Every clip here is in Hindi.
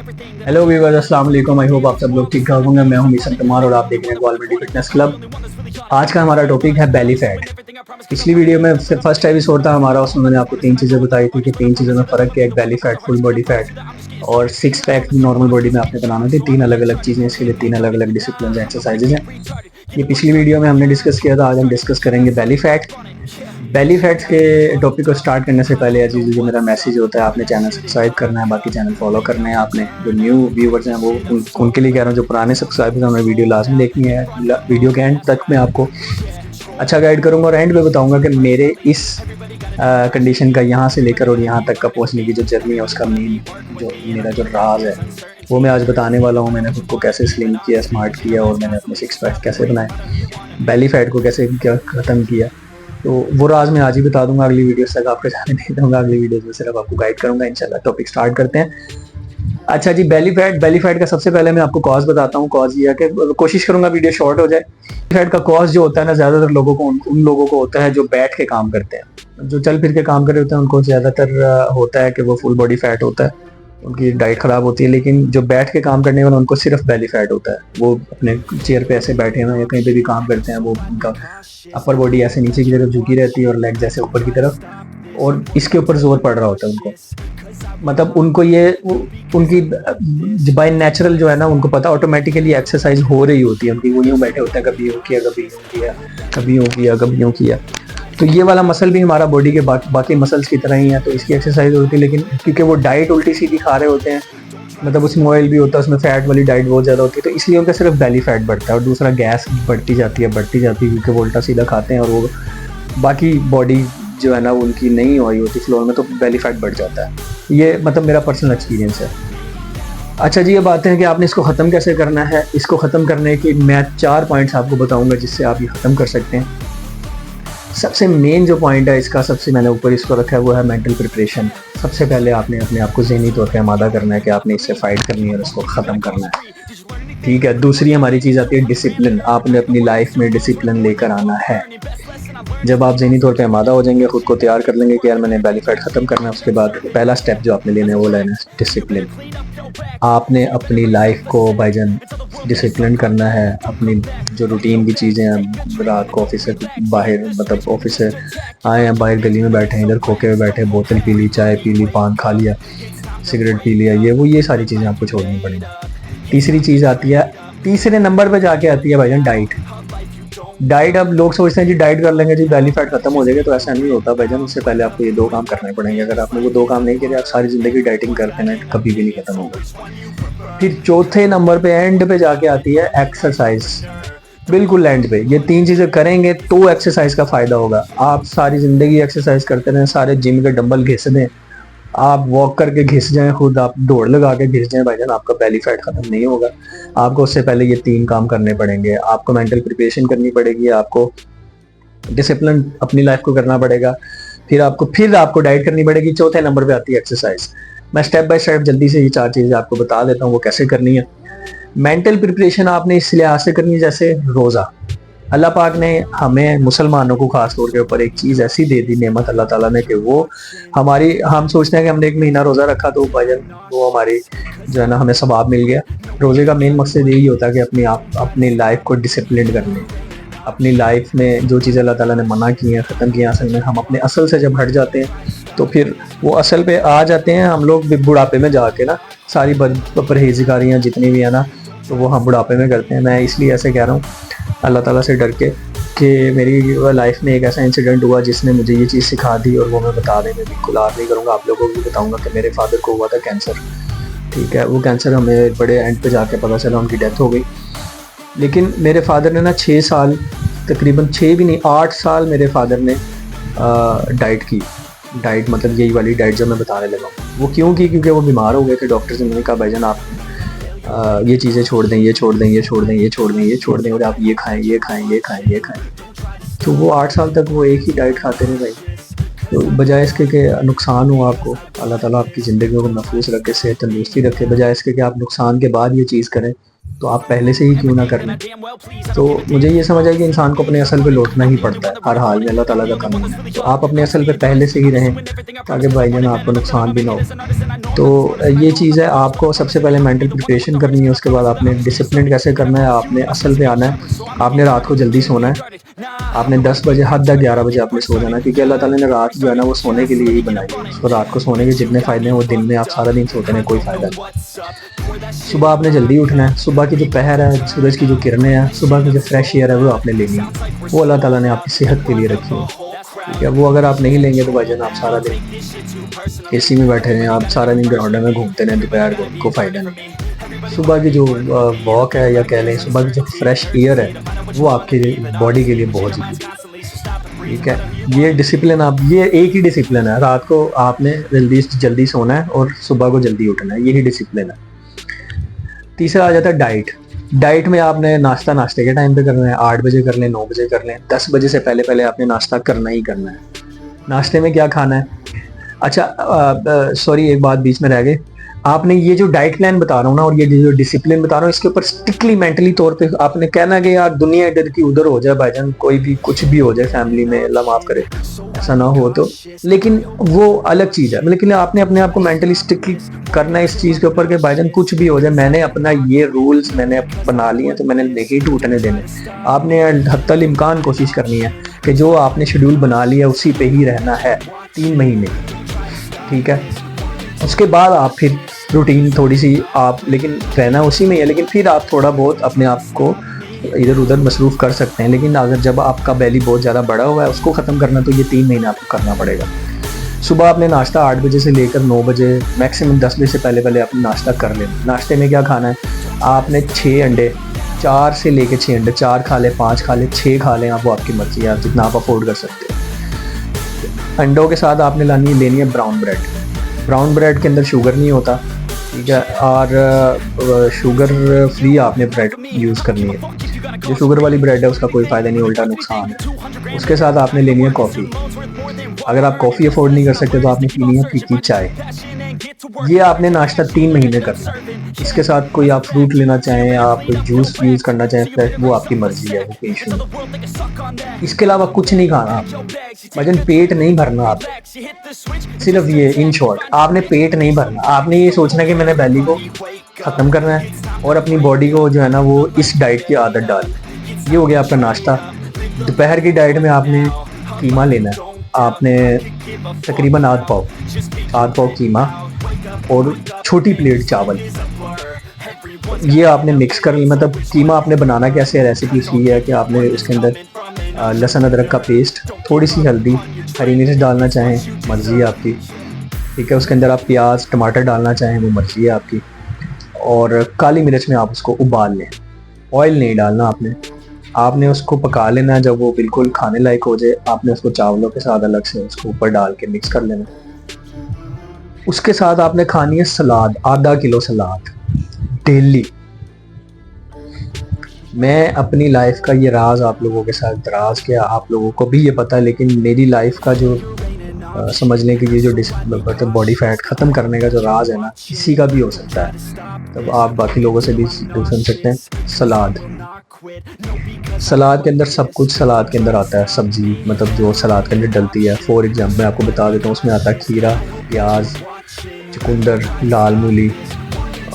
हेलो व्यूअर्स, अस्सलाम वालेकुम। आई होप आप सब लोग ठीक ठाक होंगे। मैं हूं मिशन कुमार और आप देख रहे हैं क्वालिटी फिटनेस क्लब। आज का हमारा टॉपिक है बेली फैट। पिछली वीडियो में फर्स्ट एपिसोड था हमारा, उसमें मैंने आपको तीन चीज़ें बताई थी कि तीन चीज़ों में फ़र्क क्या है, belly fat, full body fat और सिक्स पैक नॉर्मल बॉडी में आपने बनाना थी। तीन अलग अलग चीज़ें, इसके लिए तीन अलग अलग डिसिप्लिन एक्सरसाइजेज हैं। ये पिछली वीडियो में हमने डिस्कस किया था, आज हम डिस्कस करेंगे बेली फैट। बेली फैट्स के टॉपिक को स्टार्ट करने से पहले अजीज जो मेरा मैसेज होता है, आपने चैनल सब्सक्राइब करना है, बाकी चैनल फॉलो करने हैं आपने। जो न्यू व्यूवर्स हैं वो उनके लिए कह रहा हूँ, जो पुराने सब्सक्राइबर्स हैं उन्हें वीडियो लाजमी देखनी है। वीडियो के एंड तक मैं आपको अच्छा गाइड करूँगा और एंड में बताऊँगा कि मेरे इस कंडीशन का यहाँ से लेकर और यहाँ तक का पहुँचने की जो जर्नी है, उसका मेन जो मेरा जो राज है वो मैं आज बताने वाला हूँ। मैंने खुद को कैसे स्लिम किया, स्मार्ट किया और मैंने अपने सिक्स पैक कैसे बनाए, बेली फैट को कैसे ख़त्म किया, तो वो राज मैं आज ही बता दूंगा। अगली वीडियो तक आपको जाने नहीं दूंगा, अगली वीडियो में सिर्फ आपको गाइड करूंगा इंशाल्लाह। टॉपिक स्टार्ट करते हैं। अच्छा जी, बेली फैट का सबसे पहले मैं आपको कॉज बताता हूँ। कॉज ये है कि कोशिश करूंगा वीडियो शॉर्ट हो जाए। फैट का कॉज जो होता है ना, ज्यादातर लोगों को उन लोगों को होता है जो बैठ के काम करते हैं, जो चल फिर के काम कर रहे होते हैं, उनको ज्यादातर होता है कि वो फुल बॉडी फैट होता है, उनकी डाइट खराब होती है। लेकिन जो बैठ के काम करने वाला, उनको सिर्फ बेली फैट होता है। वो अपने चेयर पे ऐसे बैठे हुए या कहीं पे भी काम करते हैं, वो उनका अपर बॉडी ऐसे नीचे की तरफ झुकी रहती है और लेग जैसे ऊपर की तरफ, और इसके ऊपर जोर पड़ रहा होता है उनको। मतलब उनको ये उनकी बाय नेचुरल जो है ना, उनको पता ऑटोमेटिकली एक्सरसाइज हो रही होती है उनकी। वो यूँ बैठे होते हैं, कभी यूँ किया, कभी यूँ किया, कभी यूँ किया, कभी यूँ किया। तो ये वाला मसल भी हमारा बॉडी के बाकी मसल्स की तरह ही है, तो इसकी एक्सरसाइज होती है। लेकिन क्योंकि वो डाइट उल्टी सीधी खा रहे होते हैं, मतलब उसमें ऑयल भी होता है, उसमें फैट वाली डाइट बहुत ज़्यादा होती है, तो इसलिए उनका सिर्फ बेली फैट बढ़ता है और दूसरा गैस बढ़ती जाती है क्योंकि वो उल्टा सीधा खाते हैं और वो बाकी बॉडी जो है ना उनकी नहीं हुई होती फ्लोर में, तो बेली फैट बढ़ जाता है। ये मतलब मेरा पर्सनल एक्सपीरियंस है। अच्छा जी, ये बातें हैं कि आपने इसको ख़त्म कैसे करना है। इसको ख़त्म करने की मैं 4 पॉइंट्स आपको बताऊंगा जिससे आप ये ख़त्म कर सकते हैं। सबसे मेन जो पॉइंट है इसका, सबसे मैंने ऊपर इसको रखा है, वो है मेंटल प्रिपरेशन। सबसे पहले आपने अपने आप को ज़हनी तौर पे आमादा करना है कि आपने इससे फाइट करनी है और इसको ख़त्म करना है। ठीक है। दूसरी हमारी चीज़ आती है डिसिप्लिन। आपने अपनी लाइफ में डिसिप्लिन लेकर आना है। जब आप ज़हनी तौर पे आमादा हो जाएंगे, खुद को तैयार कर लेंगे कि यार मैंने बेली फैट ख़त्म करना है, उसके बाद पहला स्टेप जो आपने लेना है वो लेना है डिसिप्लिन। आपने अपनी लाइफ को भाईजान डिसिप्लिन करना है। अपनी जो रूटीन की चीज़ें हैं, रात को ऑफिस से बाहर, मतलब ऑफिस से आए हैं, बाहर गली में बैठे हैं, इधर खोखे में बैठे, बोतल पी ली, चाय पी ली, पान खा लिया, सिगरेट पी लिया, ये सारी चीज़ें आपको छोड़नी पड़ेंगी। तीसरी चीज़ आती है, तीसरे नंबर पे जाके आती है भाईजान डाइट। डाइट, अब लोग सोचते हैं जी डाइट कर लेंगे जी बेली फैट खत्म हो जाएगा, तो ऐसा नहीं होता भाईजान। उससे पहले आपको ये 2 काम करने पड़ेंगे। अगर आपने वो 2 काम नहीं किए, आप सारी ज़िंदगी डाइटिंग करते हैं, कभी भी नहीं खत्म होगा। फिर चौथे नंबर पे एंड पे जाके आती है एक्सरसाइज। बिल्कुल एंड पे ये 3 चीज़ें करेंगे तो एक्सरसाइज का फ़ायदा होगा। आप सारी ज़िंदगी एक्सरसाइज करते रहें, सारे जिम के डंबल घिस दें, आप वॉक करके घिस जाएं, खुद आप दौड़ लगा के घिस जाएं, भाईजान आपका बेली फैट खत्म नहीं होगा। आपको उससे पहले ये 3 काम करने पड़ेंगे। आपको मेंटल प्रिपरेशन करनी पड़ेगी, आपको डिसिप्लिन अपनी लाइफ को करना पड़ेगा, फिर आपको डाइट करनी पड़ेगी। चौथे नंबर पे आती है एक्सरसाइज। मैं स्टेप बाय स्टेप जल्दी से ये 4 चीज़ें आपको बता देता हूँ वो कैसे करनी है। मेंटल प्रिपरेशन आपने इस लिहाज से करनी है, जैसे रोज़ा। अल्लाह पाक ने हमें मुसलमानों को खास तौर के ऊपर एक चीज़ ऐसी दे दी, नेमत अल्लाह ताला ने, कि वो हम सोचते हैं कि हमने 1 महीना रोज़ा रखा तो भाईजान वो हमारी जो है ना हमें सवाब मिल गया। रोज़े का मेन मकसद यही होता है कि अपनी लाइफ को डिसिप्लिन कर लें। अपनी लाइफ में जो चीज़ें अल्लाह ताला ने मना की हैं, ख़त्म किया, असल में हम अपने असल से जब हट जाते हैं तो फिर वो असल पे आ जाते हैं। हम लोग बुढ़ापे में जाके ना सारी परहेज़गारियाँ जितनी भी है ना, तो वो हम बुढ़ापे में करते हैं। मैं इसलिए ऐसे कह रहा हूँ अल्लाह ताला से डर के कि मेरी लाइफ में एक ऐसा इंसिडेंट हुआ जिसने मुझे ये चीज़ सिखा दी, और वो मैं बता दें, मैं बिल्कुल आज नहीं करूँगा, आप लोगों को भी बताऊँगा कि मेरे फादर को हुआ था कैंसर। ठीक है। वो कैंसर हमें बड़े एंड पे जाके पता चला, उनकी डेथ हो गई। लेकिन मेरे फादर ने ना 6 साल, तकरीबन 6 भी नहीं 8 साल मेरे फादर ने डाइट की। डाइट मतलब यही वाली डाइट जो मैं बताने लगा हूँ। वो क्यों की? क्योंकि वो बीमार हो गए थे। डॉक्टर से मैंने कहा भाईजान आप ये चीज़ें छोड़ दें, ये छोड़ दें, ये छोड़ दें, ये छोड़ दें, ये छोड़ दें, और आप ये खाएं, ये खाएं, ये खाएं, ये खाएं। तो वो 8 साल तक वो एक ही डाइट खाते रहे भाई। तो बजाय इसके कि नुकसान हो आपको, अल्लाह ताला आपकी ज़िंदगी को महफूज रखे, सेहत तंदुरुस्ती रखे, बजाय इसके कि आप नुकसान के बाद ये चीज़ करें, तो आप पहले से ही क्यों ना कर लें। तो मुझे ये समझ आया कि इंसान को अपने असल पे लौटना ही पड़ता है हर हाल में, अल्लाह ताला का कानून है। तो आप अपने असल पे पहले से ही रहें ताकि भाईजान आपको नुकसान भी ना हो। तो ये चीज़ है, आपको सबसे पहले मेंटल प्रिपरेशन करनी है, उसके बाद आपने डिसिप्लिन कैसे करना है, आपने असल पे आना है। आपने रात को जल्दी सोना है, आपने 10 बजे हद तक 11 बजे आपने सो जाना, क्योंकि अल्लाह ताला ने रात जो है ना वो सोने के लिए ही बनाई है। तो रात को सोने के जितने फ़ायदे हैं वो दिन में आप सारा दिन सोते हैं कोई फ़ायदा नहीं। सुबह आपने जल्दी उठना है, सुबह की जो पहर है, सूरज की जो किरणें हैं, सुबह की जो फ्रेश एयर है वो आपने लेनी है। वो अल्लाह ताला ने आपकी सेहत के लिए रखी है, ठीक है। वो अगर आप नहीं लेंगे तो भाईजान आप सारा दिन एसी में बैठे रहें, आप सारा दिन ग्राउंड में घूमते रहें, दोपहर को फ़ायदा नहीं। सुबह की जो वॉक है या कह लें सुबह की जो फ्रेश एयर है वो आपके बॉडी के लिए बहुत ज़रूरी है, ठीक है। ये डिसिप्लिन, आप ये एक ही डिसिप्लिन है, रात को आपने जल्दी सोना है और सुबह को जल्दी उठना है, यही डिसिप्लिन है। तीसरा आ जाता है डाइट। डाइट में आपने नाश्ते के टाइम पे करना है, 8 बजे कर लें, 9 बजे कर लें, 10 बजे से पहले पहले आपने नाश्ता करना ही करना है। नाश्ते में क्या खाना है? अच्छा, सॉरी एक बात बीच में रह गई। आपने ये जो डाइट प्लान बता रहा हूँ ना और ये जो डिसिप्लिन बता रहा हूँ, इसके ऊपर स्ट्रिक्टली मेंटली तौर पे आपने कहना कि यार दुनिया इधर की उधर हो जाए भाईजान, कोई भी कुछ भी हो जाए फैमिली में, अल्लाह माफ करे ऐसा ना हो तो, लेकिन वो अलग चीज़ है। लेकिन आपने अपने आप को मेंटली स्ट्रिक्टली करना है इस चीज़ के ऊपर कि भाईजान कुछ भी हो जाए, मैंने अपना ये रूल्स मैंने बना लिए हैं तो मैंने नहीं टूटने देने। आपने हत्तल इम्कान कोशिश करनी है कि जो आपने शेड्यूल बना लिया उसी पे ही रहना है 3 महीने, ठीक है। उसके बाद आप फिर रूटीन थोड़ी सी आप, लेकिन रहना उसी में है, लेकिन फिर आप थोड़ा बहुत अपने आप को इधर उधर मसरूफ़ कर सकते हैं। लेकिन अगर जब आपका बैली बहुत ज़्यादा बड़ा हुआ है उसको ख़त्म करना तो ये 3 महीने आपको करना पड़ेगा। सुबह आपने नाश्ता 8 बजे से लेकर 9 बजे मैक्सिमम 10 बजे से पहले पहले आपने नाश्ता कर लेना। नाश्ते में क्या खाना है? आपने 6 अंडे, 4 से लेकर 6 अंडे, 4 खा लें, 5 खा लें, 6 खा लें, आप वो आपकी मर्जी है, आप जितना आप अफोर्ड कर सकते हैं। अंडों के साथ आपने लेनी है ब्राउन ब्रेड। ब्राउन ब्रेड के अंदर शुगर नहीं होता, ठीक है, और शुगर फ्री आपने ब्रेड यूज़ करनी है। जो शुगर वाली ब्रेड है उसका कोई फ़ायदा नहीं, उल्टा नुकसान है। उसके साथ आपने लेनी है कॉफ़ी। अगर आप कॉफ़ी अफोर्ड नहीं कर सकते तो आपने पीनी है फीकी चाय। ये आपने नाश्ता 3 महीने करना है। इसके साथ कोई आप फ्रूट लेना चाहें, आप जूस यूज़ करना चाहें फ्रेश, वो आपकी मर्जी है, वो पेशेंट। इसके अलावा कुछ नहीं खाना आपको, वजन पेट नहीं भरना आप, सिर्फ ये इन शॉर्ट आपने पेट नहीं भरना। आपने ये सोचना कि मैंने बैली को ख़त्म करना है और अपनी बॉडी को जो है ना वो इस डाइट की आदत डाल। ये हो गया आपका नाश्ता। दोपहर की डाइट में आपने कीमा लेना है, आपने तकरीबन आध पाव कीमा और छोटी प्लेट चावल, ये आपने मिक्स कर ली। मतलब कीमा आपने बनाना कैसे है, रेसिपी इसकी है कि आपने उसके अंदर लहसुन अदरक का पेस्ट, थोड़ी सी हल्दी, हरी मिर्च डालना चाहें मर्ज़ी है आपकी, ठीक है। उसके अंदर आप प्याज टमाटर डालना चाहें वो मर्ज़ी है आपकी, और काली मिर्च में आप उसको उबाल लें। ऑयल नहीं डालना आपने उसको पका लेना। जब वो बिल्कुल खाने लायक हो जाए आपने उसको चावलों के साथ अलग से उसको ऊपर डाल के मिक्स कर लेना। उसके साथ आपने खानी है सलाद, आधा किलो सलाद डेली। मैं अपनी लाइफ का ये राज आप लोगों के साथ दराज किया, आप लोगों को भी ये पता है, लेकिन मेरी लाइफ का जो समझने के लिए जो मतलब बॉडी फैट ख़त्म करने का जो राज है ना, किसी का भी हो सकता है, तब आप बाकी लोगों से भी सुन सकते हैं। सलाद के अंदर सब कुछ सलाद के अंदर आता है, सब्जी मतलब जो सलाद के अंदर डलती है। फॉर एग्जाम्पल मैं आपको बता देता हूँ, उसमें आता है खीरा, प्याज, चुकंदर, लाल मूली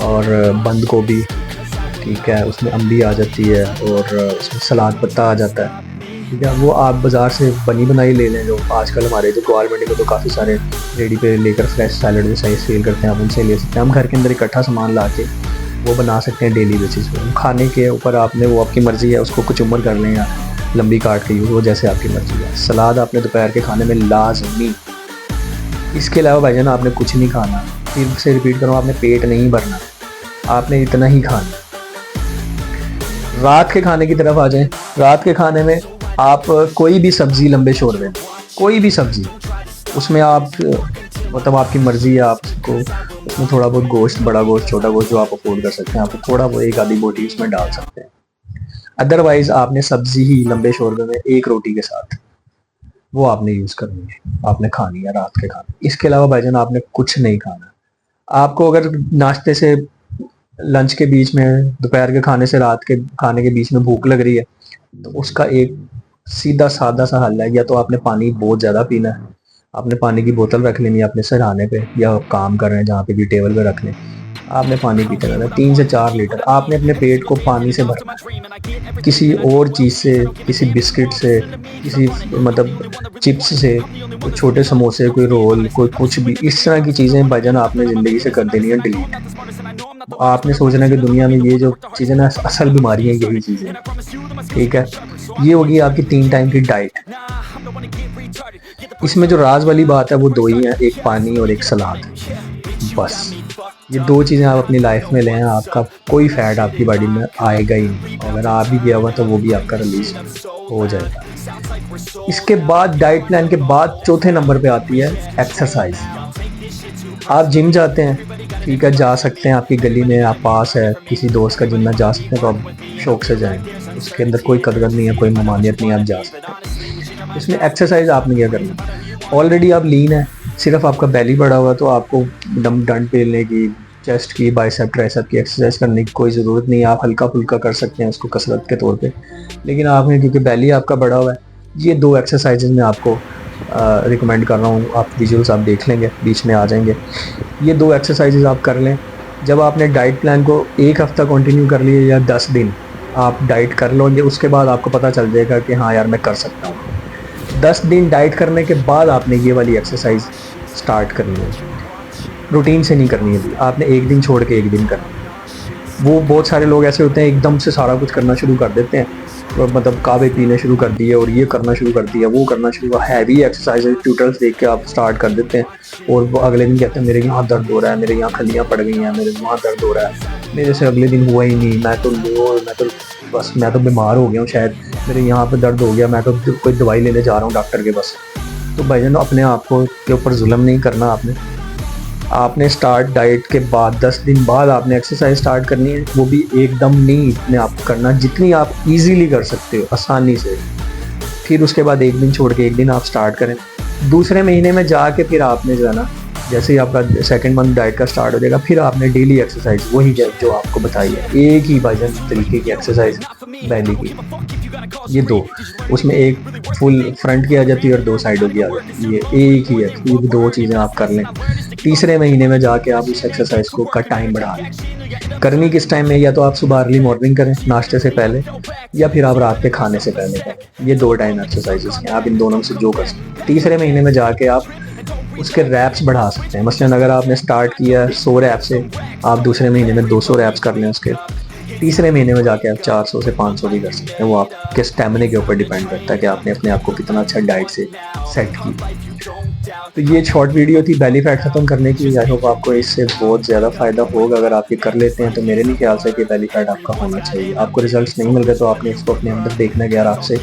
और बंद गोभी, ठीक है। उसमें अम्बी आ जाती है और उसमें सलाद पत्ता आ जाता है, ठीक है। वो आप बाज़ार से बनी बनाई ले लें, जो आजकल हमारे जो ग्वाल मंडी में तो काफ़ी सारे रेडी पे लेकर फ्रेश सैलड जैसा सेल करते हैं, आप उनसे ले सकते हैं। हम घर के अंदर इकट्ठा सामान ला के वो बना सकते हैं डेली बेसिस पे। खाने के ऊपर आपने वो आपकी मर्ज़ी है, उसको कुचुम्बर कर लें या लंबी काट के यूज़, वो जैसे आपकी मर्ज़ी है। सलाद आपने दोपहर के खाने में लाजमी। इसके अलावा भाईजान आपने कुछ नहीं खाना। फिर से रिपीट करूँ, आपने पेट नहीं भरना, आपने इतना ही खाना। रात के खाने की तरफ आ जाएं। रात के खाने में आप कोई भी सब्ज़ी लंबे शोरबे, कोई भी सब्ज़ी, उसमें आप मतलब आपकी मर्ज़ी है, आपको उसमें थोड़ा बहुत गोश्त, बड़ा गोश्त, छोटा गोश्त जो आप अफोर्ड कर सकते हैं, आप थोड़ा बहुत एक आधी बोटी उसमें डाल सकते हैं। अदरवाइज़ आपने सब्ज़ी ही लंबे शोरबे में एक रोटी के साथ वो आपने यूज़ करनी है, आपने खानी है रात के खाने। इसके अलावा भाईजान आपने कुछ नहीं खाना। आपको अगर नाश्ते से लंच के बीच में, दोपहर के खाने से रात के खाने के बीच में भूख लग रही है, तो उसका एक सीधा सादा सा हल है, या तो आपने पानी बहुत ज़्यादा पीना है, आपने पानी की बोतल रख लेनी है अपने सराहने पे, या काम कर रहे हैं जहाँ पे भी टेबल पे रख लें, आपने पानी पीते रहना 3 से 4 लीटर। आपने अपने पेट को पानी से भरना है, किसी और चीज़ से, किसी बिस्किट से, किसी मतलब चिप्स से, कोई छोटे समोसे, कोई रोल, कोई कुछ भी इस तरह की चीज़ें भजन आपने ज़िंदगी से कर देनी है डिलीट। आपने सोचना है कि दुनिया में ये जो चीज़ें ना असल बीमारी है यही चीज़ें, ठीक है। ये होगी आपकी 3 टाइम की डाइट। इसमें जो राज वाली बात है वो 2 ही है, एक पानी और एक सलाद, बस। ये 2 चीज़ें आप अपनी लाइफ में लें, आपका कोई फैट आपकी बॉडी में आएगा ही नहीं। अगर आ भी गया हुआ तो वो भी आपका रिलीज हो जाएगा। इसके बाद डाइट प्लान के बाद चौथे नंबर पे आती है एक्सरसाइज। आप जिम जाते हैं, ठीक है, जा सकते हैं, आपकी गली में आप पास है, किसी दोस्त का जिम में जा सकते हैं तो आप शौक से जाएं, उसके अंदर कोई कदर नहीं है, कोई ममानियत नहीं है, आप जा सकते हैं। इसमें एक्सरसाइज आपने क्या करना, ऑलरेडी आप लीन है, सिर्फ आपका बेली बढ़ा हुआ, तो आपको डंड पेलने की, चेस्ट की, बाइसेप ट्राइसेप की एक्सरसाइज करने की कोई ज़रूरत नहीं है। आप हल्का फुल्का कर सकते हैं उसको कसरत के तौर पे, लेकिन आपने, क्योंकि बेली आपका बढ़ा हुआ है, ये 2 एक्सरसाइजेज मैं आपको रिकमेंड कर रहा हूँ। आप विजुअल्स आप देख लेंगे, बीच में आ जाएंगे। ये 2 एक्सरसाइजेज आप कर लें। जब आपने डाइट प्लान को 1 हफ्ता कंटिन्यू कर लिया या 10 दिन आप डाइट कर लोगे, उसके बाद आपको पता चल जाएगा कि हाँ यार मैं कर सकता हूँ। 10 दिन डाइट करने के बाद आपने ये वाली एक्सरसाइज स्टार्ट करनी है, रूटीन से नहीं करनी है, आपने एक दिन छोड़ के एक दिन करना है। वो बहुत सारे लोग ऐसे होते हैं एकदम से सारा कुछ करना शुरू कर देते हैं, तो मतलब कावे पीने शुरू कर दिए और ये करना शुरू कर दिया, वो करना शुरू, हैवी एक्सरसाइज ट्यूटर्स देख के आप स्टार्ट कर देते हैं और वो अगले दिन कहते हैं मेरे यहाँ दर्द हो रहा है, मेरे यहाँ खलियाँ पड़ गई हैं, मेरे वहाँ दर्द हो रहा है, मेरे से अगले दिन हुआ ही नहीं, मैं तो बीमार हो गया हूँ शायद, मेरे यहाँ पे दर्द हो गया, मैं तो कोई दवाई लेने जा रहा हूँ डॉक्टर के बस। तो भाईजान अपने आप को के ऊपर जुल्म नहीं करना। आपने स्टार्ट डाइट के बाद 10 दिन बाद आपने एक्सरसाइज स्टार्ट करनी है, वो भी एकदम नहीं इतने आप करना, जितनी आप इजीली कर सकते हो आसानी से। फिर उसके बाद एक दिन छोड़ के एक दिन आप स्टार्ट करें। दूसरे महीने में जाके फिर आपने जो है ना, जैसे ही आपका 2nd मंथ डाइट का स्टार्ट हो जाएगा, फिर आपने डेली एक्सरसाइज वही जो आपको बताई है, एक ही भाईजान तरीके की एक्सरसाइज बैली की, ये 2, उसमें एक फुल फ्रंट की आ जाती है और 2 साइडों की आ जाती है, ये एक ही है। ये 2 चीज़ें आप कर लें। तीसरे महीने में जाके आप उस एक्सरसाइज को का टाइम बढ़ा लें। करनी किस टाइम में, या तो आप सुबह अर्ली मॉर्निंग करें नाश्ते से पहले, या फिर आप रात के खाने से पहले करें। ये 2 टाइम एक्सरसाइजेस हैं, आप इन दोनों में से जो कर सकते हैं। तीसरे महीने में जाके आप उसके रैप्स बढ़ा सकते हैं। मसलन अगर आपने स्टार्ट किया 100 रैप से, आप दूसरे महीने में 200 रैप्स कर लें उसके। तीसरे महीने में जाके आप 400 से 500 भी कर सकते हैं। वो आपके स्टेमिना के ऊपर डिपेंड करता है कि आपने अपने आप को कितना अच्छा डाइट से सेट की। तो ये शॉर्ट वीडियो थी बेली फैट ख़त्म करने की। आई होप आपको इससे बहुत ज़्यादा फ़ायदा होगा। अगर आप ये कर लेते हैं तो मेरे नहीं ख्याल से कि बेली फैट आपका होना चाहिए। आपको रिजल्ट्स नहीं मिल रहे तो आपने इसको अपने अंदर देखना है कि यार आपसे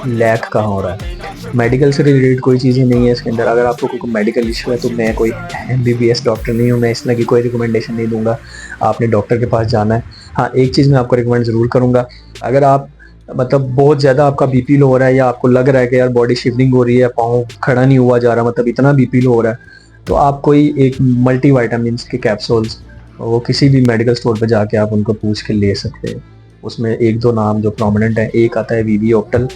लैक कहाँ हो रहा है। मेडिकल से रिलेटेड कोई चीज़ें नहीं है इसके अंदर। अगर आपको कोई मेडिकल इशू है तो मैं कोई MBBS डॉक्टर नहीं हूँ, मैं इस तरह की कोई रिकमेंडेशन नहीं दूंगा। आपने डॉक्टर के पास जाना है। हाँ, एक चीज़ मैं आपको रिकमेंड ज़रूर करूँगा, अगर आप मतलब बहुत ज़्यादा आपका BP लो हो रहा है या आपको लग रहा है कि यार बॉडी शिवरिंग हो रही है, पाँव खड़ा नहीं हुआ जा रहा, मतलब इतना BP लो हो रहा है, तो आप कोई एक मल्टी वाइटामिन के कैप्सूल्स वो किसी भी मेडिकल स्टोर पर जाके आप उनको पूछ के ले सकते हैं। उसमें 1-2 नाम जो प्रोमिनेंट है, एक आता है VV ऑप्टल,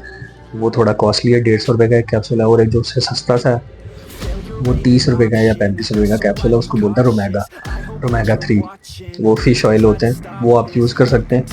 वो थोड़ा कॉस्टली है, 150 रुपये का एक कैप्सूल है, और एक जो उससे सस्ता सा है वो 30 रुपये का या 35 रुपये का कैप्सूल है, उसको बोलता है रोमेगा 3। वो फिश ऑयल होते हैं, वो आप यूज़ कर सकते हैं।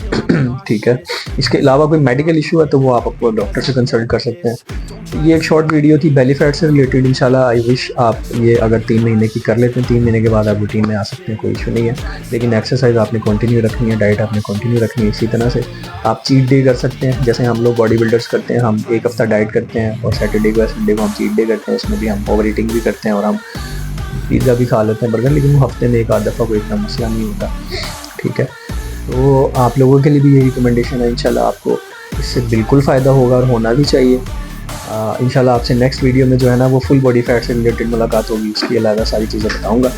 ठीक है, इसके अलावा कोई मेडिकल इशू है तो वो आप अपने डॉक्टर से कंसल्ट कर सकते हैं। ये एक शॉर्ट वीडियो थी बेली फैट से रिलेटेड। इंशाल्लाह आई विश आप ये अगर 3 महीने की कर लेते हैं, 3 महीने के बाद आप रूटीन में आ सकते हैं, कोई इशू नहीं है। लेकिन एक्सरसाइज आपने कंटिन्यू रखनी है, डाइट आपने कंटिन्यू रखनी है। इसी तरह से आप चीट डे कर सकते हैं, जैसे हम लोग बॉडी बिल्डर्स करते हैं, हम 1 हफ्ता डाइट करते हैं और सैटरडे को संडे को हम चीट डे करते हैं। उसमें भी हम ओवर ईटिंग भी करते हैं और हम पिज़्ज़ा भी खा लेते हैं, बर्गर, लेकिन वो हफ्ते में 1 आध दफ़ा कोई इतना मसला नहीं होता। ठीक है, तो आप लोगों के लिए भी ये रिकमेंडेशन है। इंशाल्लाह आपको इससे बिल्कुल फ़ायदा होगा और होना भी चाहिए। इंशाल्लाह आपसे नेक्स्ट वीडियो में जो है ना वो फुल बॉडी फैट से रिलेटेड मुलाकात होगी, उसकी अलावा सारी चीज़ें बताऊँगा।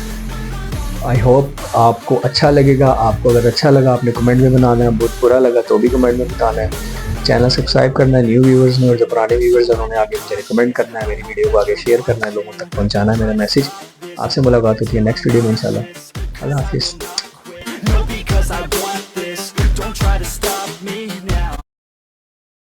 आई होप आपको अच्छा लगेगा। आपको अगर अच्छा लगा आपने कमेंट में बनाना है, बहुत बुरा लगा तो भी कमेंट में बताना है। चैनल सब्सक्राइब करना है न्यू व्यूवर्स ने, और जो पुराने व्यूवर्स हैं उन्होंने आगे मुझे रिकमेंड करना है, मेरी वीडियो को आगे शेयर करना है, लोगों तक पहुंचाना है मेरा मैसेज। आपसे मुलाकात होती है नेक्स्ट वीडियो में इंशाल्लाह। अल्लाह हाफिज़।